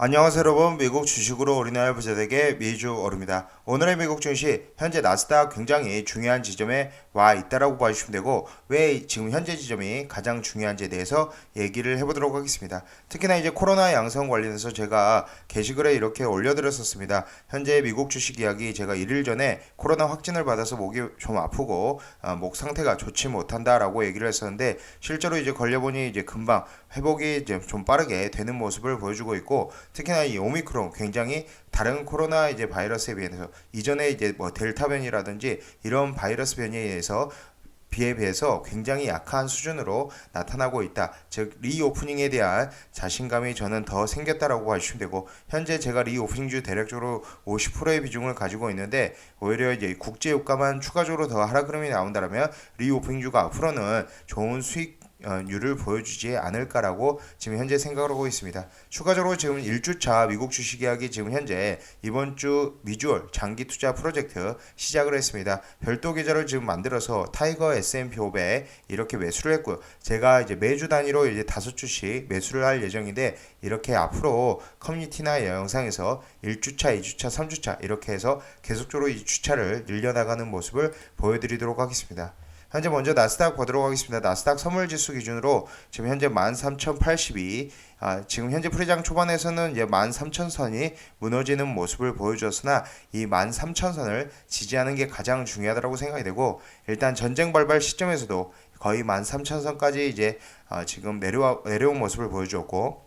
안녕하세요 여러분, 미국 주식으로 우리나라 부자되게 미주얼입니다. 오늘의 미국 증시 현재 나스닥 굉장히 중요한 지점에 와 있다라고 봐주시면 되고, 왜 지금 현재 지점이 가장 중요한지에 대해서 얘기를 해보도록 하겠습니다. 특히나 이제 코로나 양성 관련해서 제가 게시글에 이렇게 올려드렸었습니다. 현재 미국 주식 이야기, 제가 1일 전에 코로나 확진을 받아서 목이 좀 아프고 목 상태가 좋지 못한다라고 얘기를 했었는데, 실제로 이제 걸려보니 이제 금방 회복이 이제 좀 빠르게 되는 모습을 보여주고 있고, 특히나 이 오미크론 굉장히 다른 코로나 이제 바이러스에 비해서, 이전에 이제 뭐 델타 변이라든지 이런 바이러스 변이에 의해서 비해서 굉장히 약한 수준으로 나타나고 있다. 즉 리오프닝에 대한 자신감이 저는 더 생겼다라고 봐주시면 되고, 현재 제가 리오프닝주 대략적으로 50%의 비중을 가지고 있는데, 오히려 이제 국제 유가만 추가적으로 더 하락 흐름이 나온다면 리오프닝주가 앞으로는 좋은 수익 률을 보여주지 않을까라고 지금 현재 생각을 하고 있습니다. 추가적으로 지금 1주차 미국 주식 이야기, 지금 현재 이번 주 미주얼 장기 투자 프로젝트 시작을 했습니다. 별도 계좌를 지금 만들어서 타이거 S&P 500 이렇게 매수를 했고요. 제가 이제 매주 단위로 이제 5주씩 매수를 할 예정인데, 이렇게 앞으로 커뮤니티나 영상에서 1주차, 2주차, 3주차 이렇게 해서 계속적으로 이 주차를 늘려나가는 모습을 보여드리도록 하겠습니다. 현재 먼저 나스닥 보도록 하겠습니다. 나스닥 선물지수 기준으로 지금 현재 13,082, 지금 현재 프리장 초반에서는 이제 13,000선이 무너지는 모습을 보여주었으나, 이 13,000선을 지지하는 게 가장 중요하다고 생각이 되고, 일단 전쟁 발발 시점에서도 거의 13,000선까지 이제 지금 내려온 모습을 보여주었고,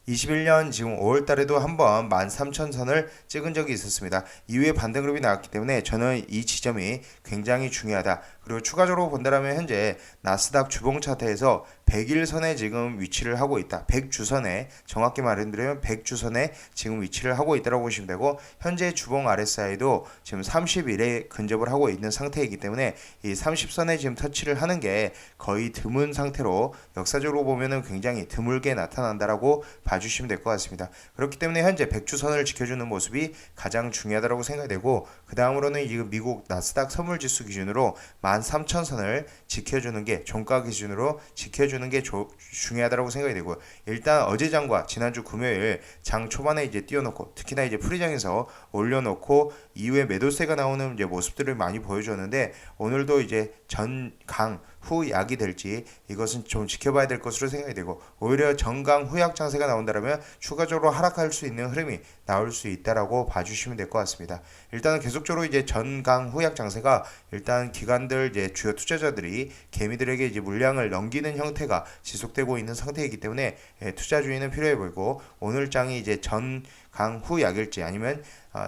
21년 지금 5월 달에도 한번 13,000선을 찍은 적이 있었습니다. 이후에 반등 그룹이 나왔기 때문에 저는 이 지점이 굉장히 중요하다. 그리고 추가적으로 본다면 현재 나스닥 주봉 차트에서 100일선에 지금 위치를 하고 있다. 100주선에, 정확히 말씀드리면 100주선에 지금 위치를 하고 있다고 보시면 되고, 현재 주봉 RSI도 지금 30일에 근접을 하고 있는 상태이기 때문에 이 30선에 지금 터치를 하는 게 거의 드문 상태로, 역사적으로 보면은 굉장히 드물게 나타난다라고 봐주시면 될 것 같습니다. 그렇기 때문에 현재 100주선을 지켜주는 모습이 가장 중요하다고 생각이 되고, 그 다음으로는 지금 미국 나스닥 선물지수 기준으로 13,000선을 지켜주는 게, 종가 기준으로 지켜주는 게 중요하다고 생각이 되고요. 일단 어제 장과 지난주 금요일 장 초반에 이제 띄워놓고, 특히나 이제 프리장에서 올려놓고 이후에 매도세가 나오는 이제 모습들을 많이 보여줬는데, 오늘도 이제 전강 후 약이 될지 이것은 좀 지켜봐야 될 것으로 생각이 되고, 오히려 전강 후약 장세가 나온다면 추가적으로 하락할 수 있는 흐름이 나올 수 있다라고 봐주시면 될 것 같습니다. 일단은 계속적으로 이제 전강 후약 장세가, 일단 기관들 이제 주요 투자자들이 개미들에게 이제 물량을 넘기는 형태가 지속되고 있는 상태이기 때문에 투자주의는 필요해 보이고, 오늘 장이 이제 전강 후 약일지 아니면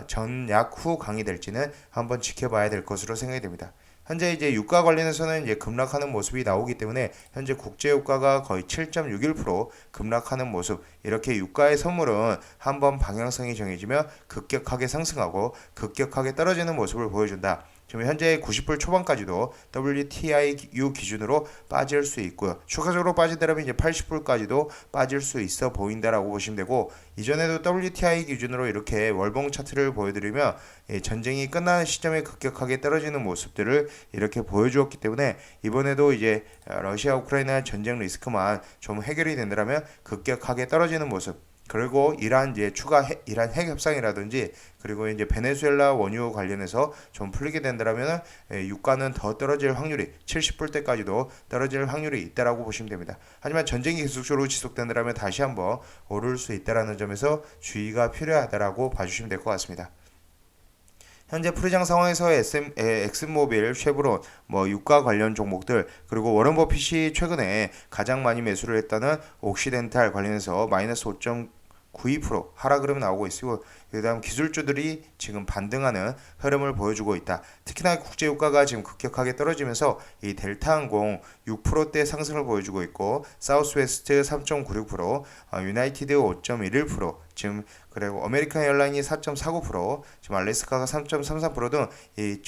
전약 후 강이 될지는 한번 지켜봐야 될 것으로 생각이 됩니다. 현재 이제 유가 관련해서는 이제 급락하는 모습이 나오기 때문에, 현재 국제 유가가 거의 7.61% 급락하는 모습, 이렇게 유가의 선물은 한번 방향성이 정해지면 급격하게 상승하고 급격하게 떨어지는 모습을 보여준다. 지금 현재 90불 초반까지도 WTIU 기준으로 빠질 수 있고요. 추가적으로 빠지더라면 이제 80불까지도 빠질 수 있어 보인다라고 보시면 되고, 이전에도 WTI 기준으로 이렇게 월봉 차트를 보여드리면 전쟁이 끝나는 시점에 급격하게 떨어지는 모습들을 이렇게 보여주었기 때문에, 이번에도 이제 러시아 우크라이나 전쟁 리스크만 좀 해결이 된다면 급격하게 떨어지는 모습, 그리고 이란 이제 이란 핵 협상이라든지, 그리고 이제 베네수엘라 원유 관련해서 좀 풀리게 된다면 유가는 더 떨어질 확률이, 70불대까지도 떨어질 확률이 있다라고 보시면 됩니다. 하지만 전쟁이 계속적으로 지속된다면 다시 한번 오를 수 있다라는 점에서 주의가 필요하다라고 봐주시면 될 것 같습니다. 현재 프리장 상황에서 엑슨모빌, 쉐브론, 뭐 유가 관련 종목들, 그리고 워런 버핏이 최근에 가장 많이 매수를 했다는 옥시덴탈 관련해서 마이너스 5.92% 하락 흐름이 나오고 있고, 그다음 기술주들이 지금 반등하는 흐름을 보여주고 있다. 특히나 국제 유가가 지금 급격하게 떨어지면서 이 델타항공 6%대 상승을 보여주고 있고, 사우스웨스트 3.96%, 유나이티드 5.11%, 지금 그리고 아메리칸 에어라인이 4.49%, 지금 알래스카가 3.33% 등 이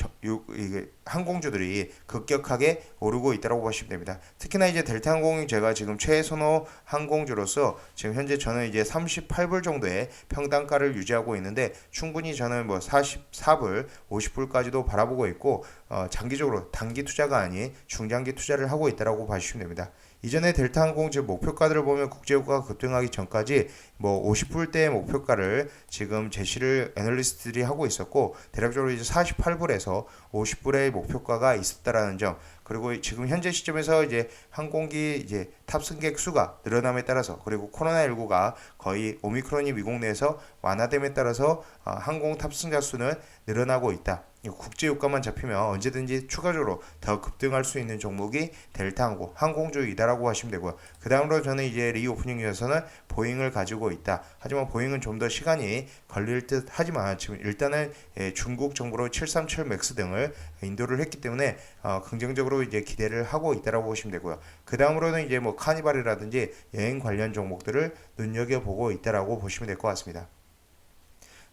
항공주들이 급격하게 오르고 있다고 보시면 됩니다. 특히나 이제 델타항공이 제가 지금 최선호 항공주로서 지금 현재 저는 이제 38불 정도의 평단가를 유지하고 있는데, 충분히 저는 뭐 44불, 50불까지도 바라보고 있고, 장기적으로 단기 투자가 아닌 중장기 투자를 하고 있다고 봐주시면 됩니다. 이전에 델타항공 즉 목표가들을 보면 국제유가가 급등하기 전까지 뭐 50불대의 목표가를 지금 제시를 애널리스트들이 하고 있었고 대략적으로 이제 48불에서 50불의 목표가가 있었다라는 점. 그리고 지금 현재 시점에서 이제 항공기 이제 탑승객 수가 늘어남에 따라서 그리고 코로나19가 거의 오미크론이 미국 내에서 완화됨에 따라서 항공 탑승자 수는 늘어나고 있다. 국제 유가만 잡히면 언제든지 추가적으로 더 급등할 수 있는 종목이 델타항공, 항공주이다라고 하시면 되고요. 그 다음으로 저는 이제 리오프닝 에서는 보잉을 가지고 있다. 하지만 보잉은 좀 더 시간이 걸릴 듯 하지만 지금 일단은 중국 정부로 737 맥스 등을 인도를 했기 때문에 긍정적으로 이제 기대를 하고 있다라고 보시면 되고요. 그 다음으로는 이제 뭐 카니발이라든지 여행 관련 종목들을 눈여겨보고 있다라고 보시면 될 것 같습니다.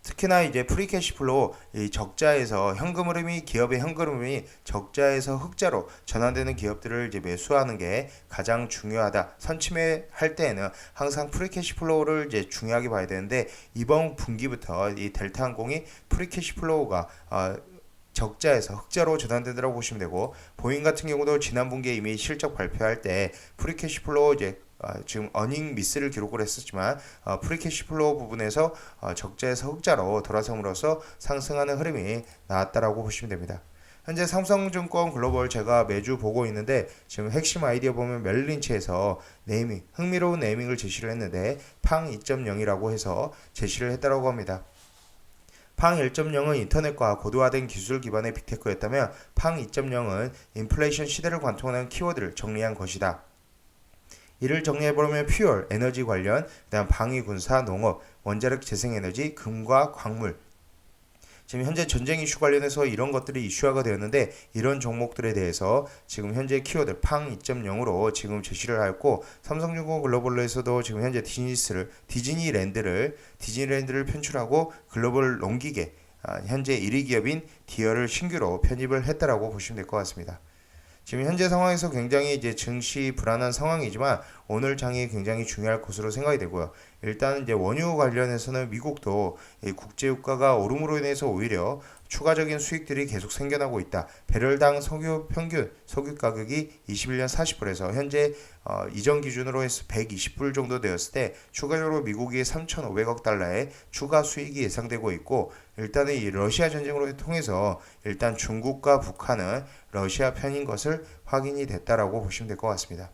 특히나 이제 프리캐시플로우 이 적자에서 현금 흐름이 기업의 현금 흐름이 적자에서 흑자로 전환되는 기업들을 이제 매수하는 게 가장 중요하다. 선침해할 때에는 항상 프리캐시플로우를 이제 중요하게 봐야 되는데 이번 분기부터 이 델타항공이 프리캐시플로우가 적자에서 흑자로 전환되더라고 보시면 되고 보잉 같은 경우도 지난 분기에 이미 실적 발표할 때 프리캐시플로우 이제 지금 어닝 미스를 기록을 했었지만 프리캐시플로우 부분에서 적자에서 흑자로 돌아섬으로써 상승하는 흐름이 나왔다라고 보시면 됩니다. 현재 삼성증권 글로벌 제가 매주 보고 있는데 지금 핵심 아이디어 보면 멜린치에서 네이밍 흥미로운 네이밍을 제시를 했는데 팡 2.0이라고 해서 제시를 했다라고 합니다. 팡 1.0은 인터넷과 고도화된 기술 기반의 빅테크였다면 팡 2.0은 인플레이션 시대를 관통하는 키워드를 정리한 것이다. 이를 정리해보면 퓨얼, 에너지 관련, 그다음 방위, 군사, 농업, 원자력 재생에너지, 금과 광물. 지금 현재 전쟁 이슈 관련해서 이런 것들이 이슈화가 되었는데 이런 종목들에 대해서 지금 현재 키워드 팡 2.0으로 지금 제시를 하였고 삼성증권 글로벌에서도 지금 현재 디즈니랜드를 편출하고 글로벌 농기계 현재 1위 기업인 디얼을 신규로 편입을 했다라고 보시면 될 것 같습니다. 지금 현재 상황에서 굉장히 이제 증시 불안한 상황이지만 오늘 장이 굉장히 중요할 것으로 생각이 되고요. 일단 이제 원유 관련해서는 미국도 국제유가가 오름으로 인해서 오히려 추가적인 수익들이 계속 생겨나고 있다. 배럴당 석유 평균 석유 가격이 21년 40불에서 현재 이전 기준으로 해서 120불 정도 되었을 때 추가적으로 미국이 3,500억 달러의 추가 수익이 예상되고 있고 일단은 이 러시아 전쟁으로 통해서 일단 중국과 북한은 러시아 편인 것을 확인이 됐다라고 보시면 될 것 같습니다.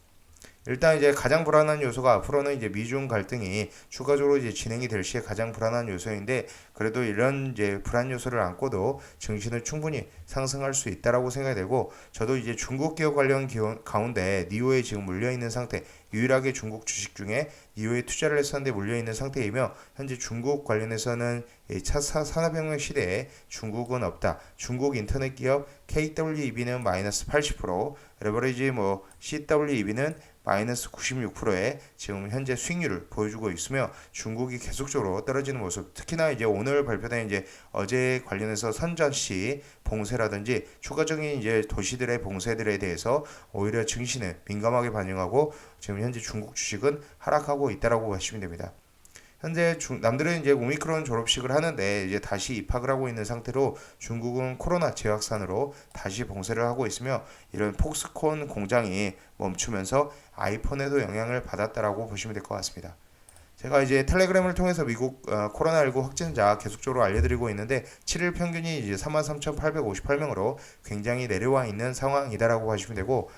일단 이제 가장 불안한 요소가 앞으로는 이제 미중 갈등이 추가적으로 이제 진행이 될 시에 가장 불안한 요소인데 그래도 이런 이제 불안 요소를 안고도 증시는 충분히 상승할 수 있다라고 생각이 되고 저도 이제 중국 기업 관련 기업 가운데 니오에 지금 물려 있는 상태 유일하게 중국 주식 중에 니오에 투자를 했었는데 물려 있는 상태이며 현재 중국 관련해서는 차 산업혁명 시대에 중국은 없다. 중국 인터넷 기업 KWEB는 마이너스 80%, 레버리지 뭐 CWEB는 마이너스 96%의 지금 현재 수익률을 보여주고 있으며 중국이 계속적으로 떨어지는 모습 특히나 이제 오늘 발표된 이제 어제 관련해서 선전시 봉쇄라든지 추가적인 이제 도시들의 봉쇄들에 대해서 오히려 증시는 민감하게 반응하고 지금 현재 중국 주식은 하락하고 있다라고 보시면 됩니다. 현재 남들은 이제 오미크론 졸업식을 하는데 이제 다시 입학을 하고 있는 상태로 중국은 코로나 재확산으로 다시 봉쇄를 하고 있으며 이런 폭스콘 공장이 멈추면서 아이폰에도 영향을 받았다라고 보시면 될 것 같습니다. 제가 이제 텔레그램을 통해서 미국 코로나19 확진자 계속적으로 알려드리고 있는데 7일 평균이 이제 33,858명으로 굉장히 내려와 있는 상황이다라고 하시면 되고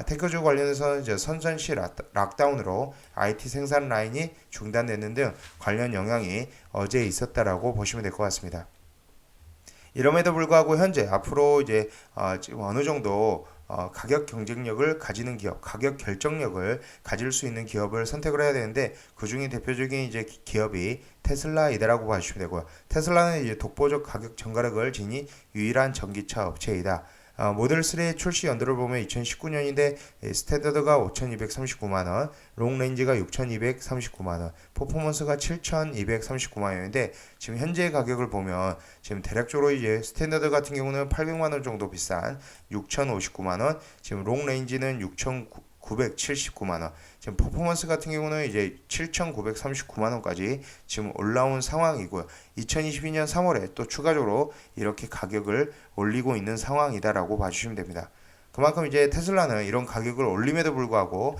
테크주 관련해서는 이제 선전시 락다운으로 IT 생산 라인이 중단되는 등 관련 영향이 어제 있었다라고 보시면 될 것 같습니다. 이럼에도 불구하고 현재 앞으로 이제 지금 어느 정도 가격 경쟁력을 가지는 기업, 가격 결정력을 가질 수 있는 기업을 선택을 해야 되는데 그 중에 대표적인 이제 기업이 테슬라이다라고 봐주시면 되고요. 테슬라는 이제 독보적 가격 전가력을 지닌 유일한 전기차 업체이다. 모델 3의 출시 연도를 보면 2019년인데 스탠더드가 5,239만원, 롱레인지가 6,239만원, 퍼포먼스가 7,239만원인데 지금 현재 가격을 보면 지금 대략적으로 이제 스탠더드 같은 경우는 800만원 정도 비싼 6,059만원, 지금 롱레인지는 6,979만원, 지금 퍼포먼스 같은 경우는 이제 7,939만원까지 지금 올라온 상황이고요. 2022년 3월에 또 추가적으로 이렇게 가격을 올리고 있는 상황이다라고 봐주시면 됩니다. 그만큼 이제 테슬라는 이런 가격을 올림에도 불구하고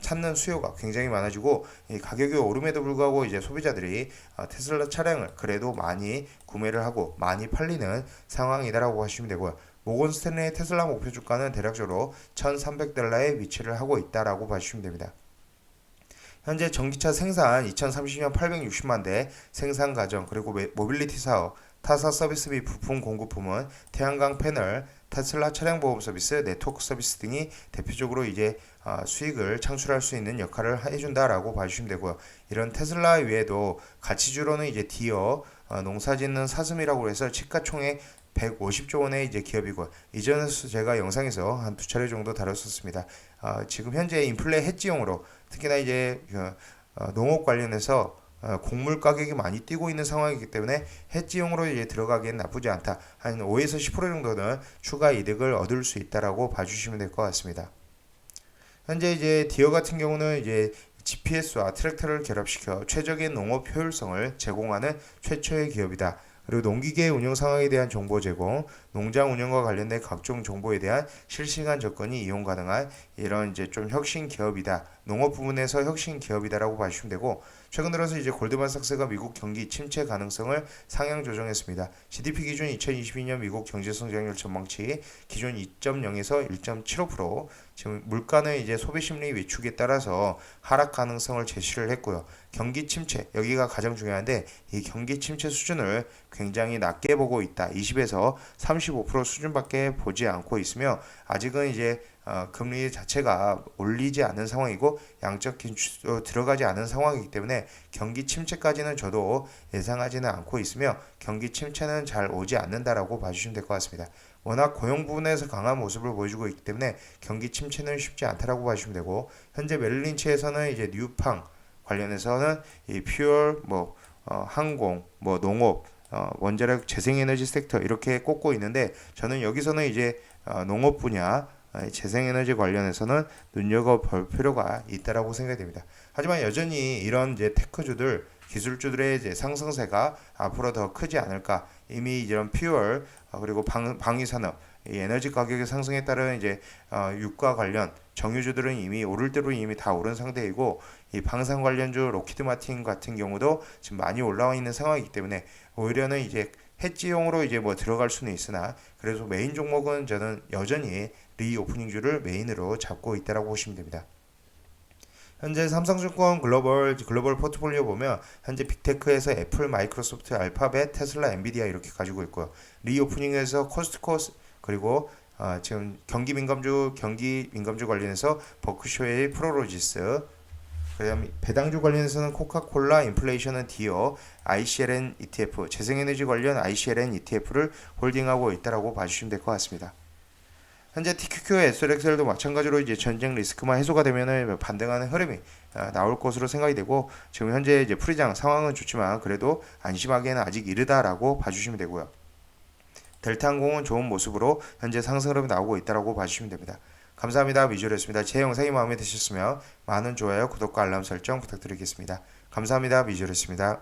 찾는 수요가 굉장히 많아지고 이 가격이 오름에도 불구하고 이제 소비자들이 테슬라 차량을 그래도 많이 구매를 하고 많이 팔리는 상황이다라고 하시면 되고요. 모건 스탠리의 테슬라 목표 주가는 대략적으로 1,300달러에 위치를 하고 있다라고 봐주시면 됩니다. 현재 전기차 생산 2030년 860만 대 생산 과정 그리고 모빌리티 사업, 타사 서비스 및 부품 공급품은 태양광 패널, 테슬라 차량 보험 서비스, 네트워크 서비스 등이 대표적으로 이제 수익을 창출할 수 있는 역할을 해준다라고 봐주시면 되고요. 이런 테슬라 외에도 가치주로는 이제 디어, 농사짓는 사슴이라고 해서 시가총액 150조 원의 이제 기업이고 이전에 제가 영상에서 한 두 차례 정도 다뤘었습니다. 지금 현재 인플레 해지용으로 특히나 이제 농업 관련해서 곡물 가격이 많이 뛰고 있는 상황이기 때문에 해지용으로 이제 들어가기엔 나쁘지 않다. 한 5에서 10% 정도는 추가 이득을 얻을 수 있다라고 봐주시면 될 것 같습니다. 현재 이제 디어 같은 경우는 이제 GPS와 트랙터를 결합시켜 최적의 농업 효율성을 제공하는 최초의 기업이다. 그리고 농기계 운영 상황에 대한 정보 제공, 농장 운영과 관련된 각종 정보에 대한 실시간 접근이 이용 가능한 이런 이제 좀 혁신 기업이다. 농업 부문에서 혁신 기업이다라고 봐주시면 되고 최근 들어서 이제 골드만삭스가 미국 경기 침체 가능성을 상향 조정했습니다. GDP 기준 2022년 미국 경제 성장률 전망치 기존 2.0에서 1.75%, 지금 물가는 이제 소비 심리 위축에 따라서 하락 가능성을 제시를 했고요. 경기 침체 여기가 가장 중요한데 이 경기 침체 수준을 굉장히 낮게 보고 있다. 20에서 35% 수준밖에 보지 않고 있으며 아직은 이제 금리 자체가 올리지 않은 상황이고 양적 긴축도 들어가지 않은 상황이기 때문에 경기 침체까지는 저도 예상하지는 않고 있으며 경기 침체는 잘 오지 않는다라고 봐주시면 될 것 같습니다. 워낙 고용 부분에서 강한 모습을 보여주고 있기 때문에 경기 침체는 쉽지 않다라고 봐주시면 되고 현재 멜린치에서는 이제 뉴팡 관련해서는 이 퓨얼 항공 농업 원자력 재생에너지 섹터 이렇게 꼽고 있는데 저는 여기서는 이제 농업 분야 재생에너지 관련해서는 눈여겨볼 필요가 있다라고 생각이 됩니다. 하지만 여전히 이런 이제 테크주들 기술주들의 이제 상승세가 앞으로 더 크지 않을까. 이미 이런 퓨얼 그리고 방위산업 이 에너지 가격의 상승에 따른 이제 유가 관련 정유주들은 이미 오를 대로 이미 다 오른 상태이고 이 방산 관련주 로키드 마틴 같은 경우도 지금 많이 올라와 있는 상황이기 때문에 오히려는 이제 해지용으로 이제 들어갈 수는 있으나 그래서 메인 종목은 저는 여전히 리오프닝주를 메인으로 잡고 있다라고 보시면 됩니다. 현재 삼성증권 글로벌 포트폴리오 보면 현재 빅테크에서 애플, 마이크로소프트, 알파벳, 테슬라, 엔비디아 이렇게 가지고 있고요. 리오프닝에서 코스트코 그리고 지금 경기 민감주 관련해서 버크셔의 프로로지스 그다음 배당주 관련해서는 코카콜라, 인플레이션은 디어, ICLN ETF, 재생에너지 관련 ICLN ETF를 홀딩하고 있다라고 봐주시면 될 것 같습니다. 현재 TQQ, SLXL도 마찬가지로 이제 전쟁 리스크만 해소가 되면은 반등하는 흐름이 나올 것으로 생각이 되고 지금 현재 이제 프리장 상황은 좋지만 그래도 안심하기에는 아직 이르다라고 봐주시면 되고요. 델타항공은 좋은 모습으로 현재 상승 흐름이 나오고 있다라고 봐주시면 됩니다. 감사합니다. 미주얼이었습니다. 제 영상이 마음에 드셨으면 많은 좋아요, 구독과 알람 설정 부탁드리겠습니다. 감사합니다. 미주얼이었습니다.